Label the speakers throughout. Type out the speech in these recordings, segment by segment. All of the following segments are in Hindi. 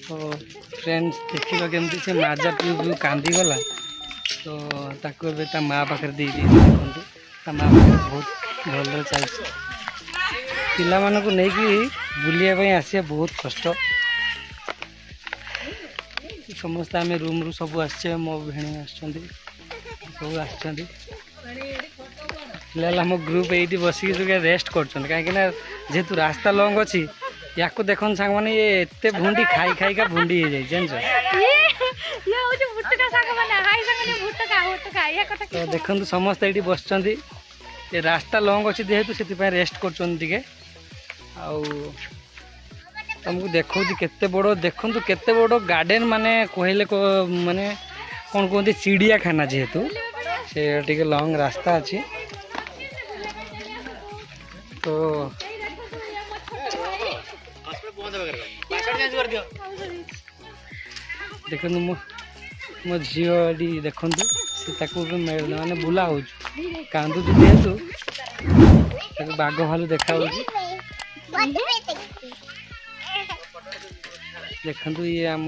Speaker 1: तो फ्रेंड्स देखिए केमती से माजा पिउ पिउ कांदी गला तो ताको एबे ता माँ पाखे दे दी देखते ता माँ पाखे बहुत भल चलती पिला मानक नहीं बुलाई आसिया बहुत कष्ट समस्त आम रूम रू सब आसचे मो भेणी आसुँच सब आसुँच आम ग्रुप ये बसिक रेस्ट कर जेहेतु रास्ता लंग अच्छी या देखन सांग मैंने ये एते भुंडी खाई खाई का भुंडी हो जाए जान तो देखो समस्त ये बस ये रास्ता लंग अच्छी जेहेतु से रेस्ट कर तुमको देखो केते बड़ देखु केते बड़ गार्डन माने कहले माने कौन कहते चिड़ियाखाना जेहेतु से टिके लंग रास्ता अच्छी तो देखो मो झील देखु सी माने बुला हो कांदू जेहेतु बाघ भालू देखा देखु ये आम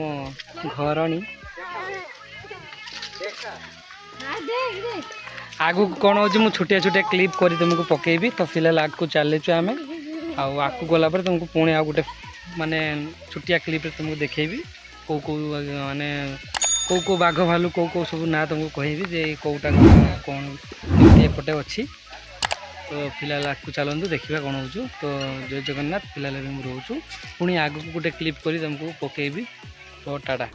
Speaker 1: घरणी आगु कौन हो मुझे छोटिया छोटिया क्लिप कर तुमको पकेबी तो फिलहाल आगू चलुचु आम आगू गलापर तुमको पुणी आ गए माने छोटिया क्लिप तुमको देखेबी कौ कौ माने कौ बाघ भालू कौ सब ना तुमको कहबी जे कौटा कौन एपटे अच्छी तो फिलहाल आगू चलतु देखा कौन हो तो जय जगन्नाथ फिलहाल रोचु पुणी आगू गोटे क्लिप कर तुमको पकेबी तो टाटा।